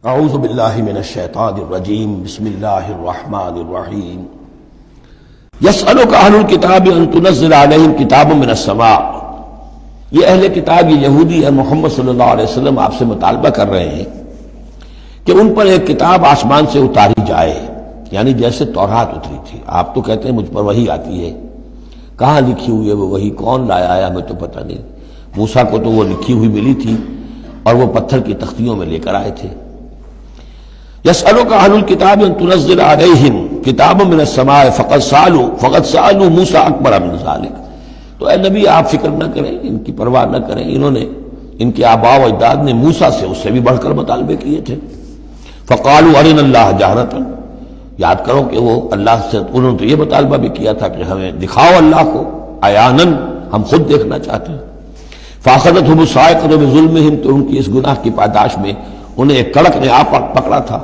اعوذ باللہ من الشیطان الرجیم بسم اللہ الرحمن الرحیم یسألک اہل الکتاب ان تنزل علیہم کتاب من السماء۔ یہ اہل کتاب، یہ یہودی ہے، محمد صلی اللہ علیہ وسلم آپ سے مطالبہ کر رہے ہیں کہ ان پر ایک کتاب آسمان سے اتاری جائے، یعنی جیسے تورات اتری تھی۔ آپ تو کہتے ہیں مجھ پر وحی آتی ہے، کہاں لکھی ہوئی ہے وہ وحی؟ کون لایا ہے ہمیں تو پتہ نہیں۔ موسیٰ کو تو وہ لکھی ہوئی ملی تھی اور وہ پتھر کی تختیوں میں لے کر آئے تھے۔ یسألک اہل الکتاب ان تنزل علیہم کتاب من السماء فقد سألوا موسیٰ اکبر من ذلک۔ تو اے نبی آپ فکر نہ کریں، ان کی پرواہ نہ کریں، انہوں نے، ان کے آباء و اجداد نے موسیٰ سے اس سے بھی بڑھ کر مطالبے کیے تھے۔ فقالوا ارنا اللہ جہرۃ، یاد کرو کہ وہ اللہ سے، انہوں نے تو یہ مطالبہ بھی کیا تھا کہ ہمیں دکھاؤ اللہ کو عیاناً، ہم خود دیکھنا چاہتے ہیں۔ فاخذتهم الصاعقۃ بظلمهم، تو ان کی اس گناہ کی پاداش میں انہیں ایک کڑک نے آ پکڑا تھا۔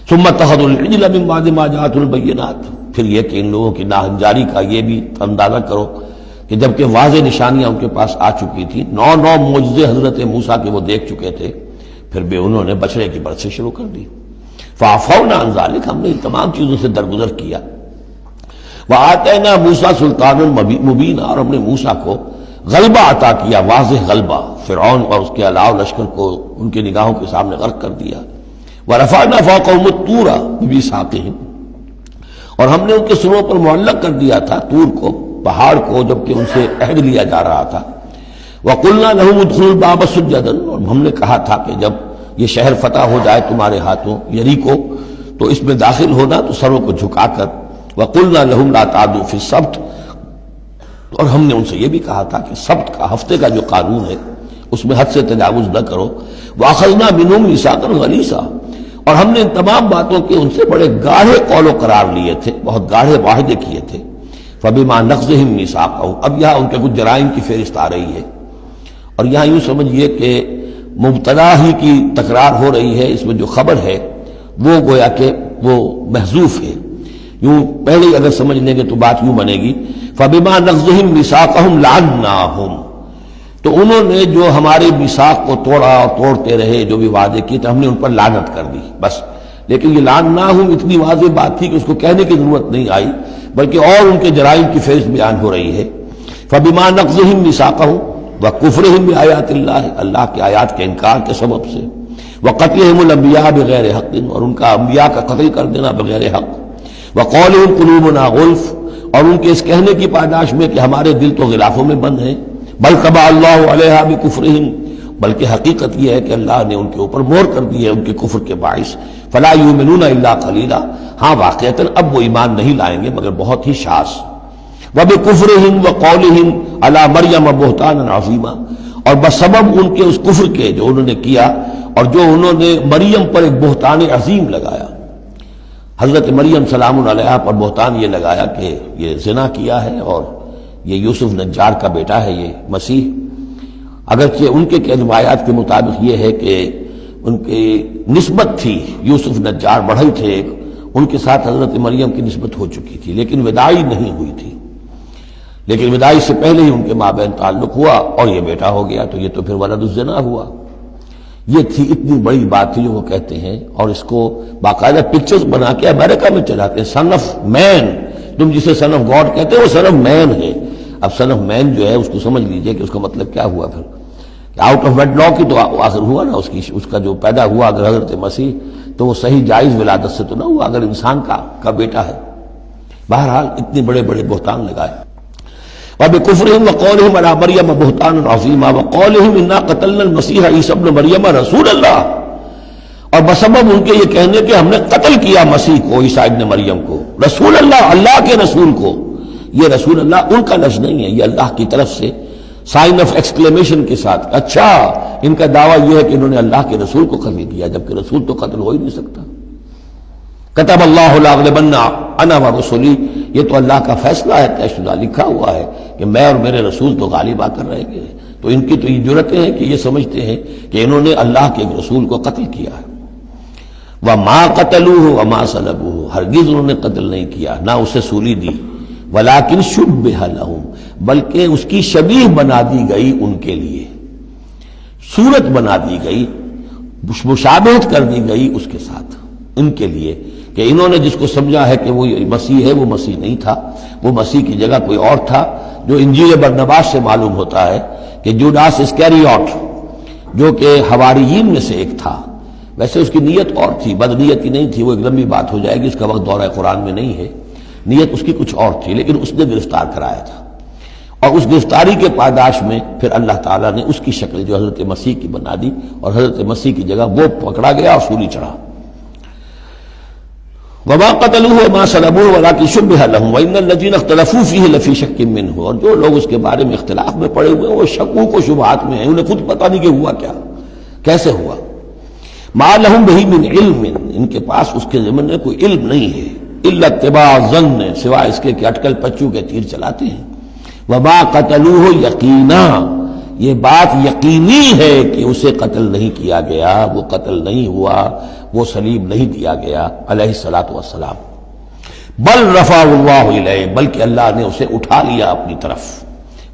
ثم اتخذوا العجل من بعد ما جاءتهم البینات، پھر یہ کہ ان لوگوں کی ناہنجاری کا یہ بھی اندازہ کرو کہ جبکہ واضح نشانیاں ان کے پاس آ چکی تھی، 9 معجزے حضرت موسیٰ کے وہ دیکھ چکے تھے، پھر بھی انہوں نے بچڑے کی برسیں شروع کر دی۔ فعفونا عن ذلک، ہم نے ان تمام چیزوں سے درگزر کیا۔ وآتینا موسیٰ سلطان مبین، اور ہم نے موسیٰ کو غلبہ عطا کیا، واضح غلبہ، فرعون اور اس کے علاوہ لشکر کو ان کی نگاہوں کے سامنے غرق کر دیا۔ وَرَفَعْنَا فَوْقَهُمُ الطُّورَ بِمِيثَاقِهِمْ، اور ہم نے ان کے سروں پر معلق کر دیا تھا طور کو، پہاڑ کو، جبکہ ان سے عہد لیا جا رہا تھا۔ وَقُلْنَا لَهُمُ ادْخُلُوا الْبَابَ سُجَّدًا، اور ہم نے کہا تھا کہ جب یہ شہر فتح ہو جائے تمہارے ہاتھوں، یریکو، تو اس میں داخل ہونا تو سروں کو جھکا کر۔ وَقُلْنَا لَهُمْ لَا تَعْدُوا فِي السَّبْتِ، اور ہم نے ان سے یہ بھی کہا تھا کہ سبت کا، ہفتے کا جو قانون ہے اس میں حد سے تجاوز نہ کرو۔ وَأَخَذْنَا مِنْهُمْ مِيثَاقًا غَلِيظًا، اور ہم نے ان تمام باتوں کے ان سے بڑے گاڑھے قول و قرار لیے تھے، بہت گاڑھے معاہدے کیے تھے۔ فَبِمَا نَقْضِهِمْ مِيثَاقَهُمْ، اب یہاں ان کے کچھ جرائم کی فہرست آ رہی ہے، اور یہاں یوں سمجھیے کہ مبتدا ہی کی تکرار ہو رہی ہے، اس میں جو خبر ہے وہ گویا کہ وہ محذوف ہے۔ یوں پہلے اگر سمجھ لیں گے تو بات یوں بنے گی، فَبِمَا نَقْضِهِمْ مِيثَاقَهُمْ لَعَنَّاهُمْ، تو انہوں نے جو ہمارے میثاق کو توڑا اور توڑتے رہے، جو بھی وعدے کیے تھے، ہم نے ان پر لعنت کر دی بس۔ لیکن یہ لعناہم اتنی واضح بات تھی کہ اس کو کہنے کی ضرورت نہیں آئی، بلکہ اور ان کے جرائم کی فہرست بیان ہو رہی ہے۔ فَبِمَا نَقْضِهِمْ مِيثَاقَهُمْ وَكُفْرِهِمْ بِآيَاتِ اللَّهِ، اللہ کے آیات کے انکار کے سبب سے، وَقَتْلِهِمُ الْأَنبِيَاءَ بِغَيْرِ حَقٍّ، اور ان کا انبیاء کا قتل کر دینا بغیر حق، وَقَوْلِهِمْ قُلُوبُنَا غُلْفٌ، اور ان کے اس کہنے کی پاداش میں کہ ہمارے دل تو غلافوں میں بند ہیں، بل طبع اللہ علیہا بکفرہم، بلکہ حقیقت یہ ہے کہ اللہ نے ان کے اوپر مہر کر دی ہے ان کے کفر کے باعث۔ فلا یؤمنون الا قلیلا، ہاں واقعتاً اب وہ ایمان نہیں لائیں گے مگر بہت ہی شاذ۔ وبکفرہم وقولہم علی مریم بہتانا عظیما، اور بسبب ان کے اس کفر کے جو انہوں نے کیا اور جو انہوں نے مریم پر ایک بہتان عظیم لگایا، حضرت مریم سلام علیہا پر بہتان یہ لگایا کہ یہ زنا کیا ہے، اور یہ یوسف نجار کا بیٹا ہے یہ مسیح۔ اگرچہ ان کے روایات کے مطابق یہ ہے کہ ان کی نسبت تھی، یوسف نجار بڑھئی تھے ایک، ان کے ساتھ حضرت مریم کی نسبت ہو چکی تھی، لیکن وداعی نہیں ہوئی تھی، لیکن وداعی سے پہلے ہی ان کے مابین تعلق ہوا اور یہ بیٹا ہو گیا، تو یہ تو پھر ولد الزنا ہوا۔ یہ تھی اتنی بڑی بات تھی جو وہ کہتے ہیں، اور اس کو باقاعدہ پکچرز بنا کے امریکہ میں چلاتے ہیں۔ سن آف مین، تم جسے سن آف گاڈ کہتے ہیں وہ سن آف مین ہے۔ اب سن آف مین جو ہے اس کو سمجھ لیجئے کہ اس کا مطلب کیا ہوا پھر، آؤٹ آف ویڈ لاک ہی تو آخر ہوا نا، اس کا جو پیدا ہوا اگر حضرت مسیح، تو وہ صحیح جائز ولادت سے تو نہ ہوا، اگر انسان کا بیٹا ہے۔ بہرحال اتنے بڑے بڑے بہتان لگائے۔ وَبِكُفْرِهِمْ وَقَوْلِهِمْ عَلَىٰ مَرْيَمَ بُهْتَانًا عَظِيمًا وَقَوْلِهِمْ إِنَّا قَتَلْنَا الْمَسِيحَ عِيسَى ابْنَ مَرْيَمَ رَسُولَ اللَّهِ، اور بسبب ان کے یہ کہنے کہ ہم نے قتل کیا مسیح کو، عیسیٰ ابن مریم کو، رسول اللہ، اللہ کے رسول کو۔ یہ رسول اللہ ان کا لفظ نہیں ہے، یہ اللہ کی طرف سے سائن آف ایکسکلیمیشن کے ساتھ۔ اچھا، ان کا دعویٰ یہ ہے کہ انہوں نے اللہ کے رسول کو قتل کیا، جبکہ رسول تو قتل ہو ہی نہیں سکتا۔ کتب اللہ لأغلبن انا ورسلی، یہ تو اللہ کا فیصلہ ہے، طے شدہ لکھا ہوا ہے کہ میں اور میرے رسول تو غالب آ کر رہیں گے۔ تو ان کی تو یہ جرأتیں ہیں کہ یہ سمجھتے ہیں کہ انہوں نے اللہ کے ایک رسول کو قتل کیا ہے۔ وما قتلوه وما صلبوه، ہرگز انہوں نے قتل نہیں کیا، نہ اسے سولی دی۔ ولیکن شبہ لہم، بلکہ اس کی شبیہ بنا دی گئی ان کے لیے، صورت بنا دی گئی، مشابہت کر دی گئی اس کے ساتھ ان کے لیے کہ انہوں نے جس کو سمجھا ہے کہ وہ مسیح ہے وہ مسیح نہیں تھا، وہ مسیح کی جگہ کوئی اور تھا، جو انجیل برنباس سے معلوم ہوتا ہے کہ جوڈاس اسکیریوٹ جو کہ حواریین میں سے ایک تھا، ویسے اس کی نیت اور تھی، بد نیتی نہیں تھی، وہ ایک لمبی بات ہو جائے گی، اس کا وقت دورہ قرآن میں نہیں ہے، نیت اس کی کچھ اور تھی، لیکن اس نے گرفتار کرایا تھا، اور اس گرفتاری کے پاداش میں پھر اللہ تعالیٰ نے اس کی شکل جو حضرت مسیح کی بنا دی، اور حضرت مسیح کی جگہ وہ پکڑا گیا اور سولی چڑھا۔ وما قتلوه وما صلبوه ولكن شبه لهم وان الذين اختلفوا فيه لفي شك منه، اور جو لوگ اس کے بارے میں اختلاف میں پڑے ہوئے ہیں وہ شکوک و شبہات میں ہیں، انہیں خود پتہ نہیں کہ ہوا کیا، کیسے ہوا۔ ما لهم به من علم، ان کے پاس اس کے ضمن میں کوئی علم نہیں ہے، الا اتباع الظن، سوائے اس کے کہ اٹکل پچو کے تیر چلاتے ہیں۔ وما قتلوه یقینا، یہ بات یقینی ہے کہ اسے قتل نہیں کیا گیا، وہ قتل نہیں ہوا، وہ صلیب نہیں دیا گیا علیہ الصلوۃ والسلام، بل رفع اللہ الیہ، بلکہ اللہ نے اسے اٹھا لیا اپنی طرف،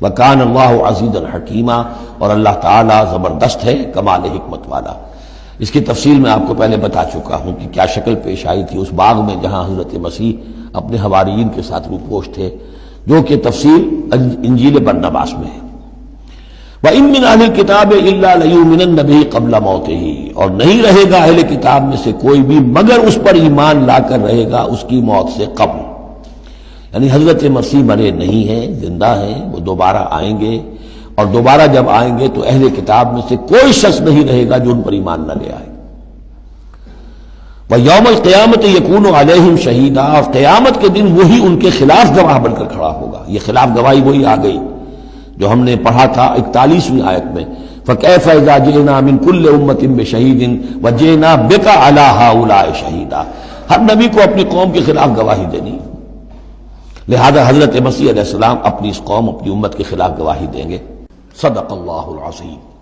وکان اللہ عزیزا حکیما، اور اللہ تعالی زبردست ہے، کمال حکمت والا۔ اس کی تفصیل میں آپ کو پہلے بتا چکا ہوں کہ کیا شکل پیش آئی تھی اس باغ میں جہاں حضرت مسیح اپنے حواریین کے ساتھ روپوش تھے، جو کہ تفصیل انجیل برنباس میں ہے۔ وَإِن مِّنْ أَهْلِ الْكِتَابِ إِلَّا لَيُؤْمِنَنَّ بِهِ قَبْلَ مَوْتِهِ، اور نہیں رہے گا اہل کتاب میں سے کوئی بھی مگر اس پر ایمان لا کر رہے گا اس کی موت سے قبل، یعنی حضرت مسیح مرے نہیں ہیں، زندہ ہیں، وہ دوبارہ آئیں گے، اور دوبارہ جب آئیں گے تو اہل کتاب میں سے کوئی شخص نہیں رہے گا جو ان پر ایمان نہ لے آئے۔ وَيَوْمَ الْقِيَامَةِ يَكُونُ عَلَيْهِمْ شَهِيدًا، اور قیامت کے دن وہی ان کے خلاف گواہ بن کر کھڑا ہوگا۔ یہ خلاف گواہی وہی آ گئی جو ہم نے پڑھا تھا 41ویں آیت میں، فَكَيْفَ إِذَا جِئْنَا مِن كُلِّ أُمَّةٍ بِشَهِيدٍ وَجِئْنَا بِكَ عَلَىٰ هَٰؤُلَاءِ شَهِيدًا، ہر نبی کو اپنی قوم کے خلاف گواہی دینی، لہذا حضرت مسیح علیہ السلام اپنی اس قوم، اپنی امت کے خلاف گواہی دیں گے۔ صدق اللہ العظیم۔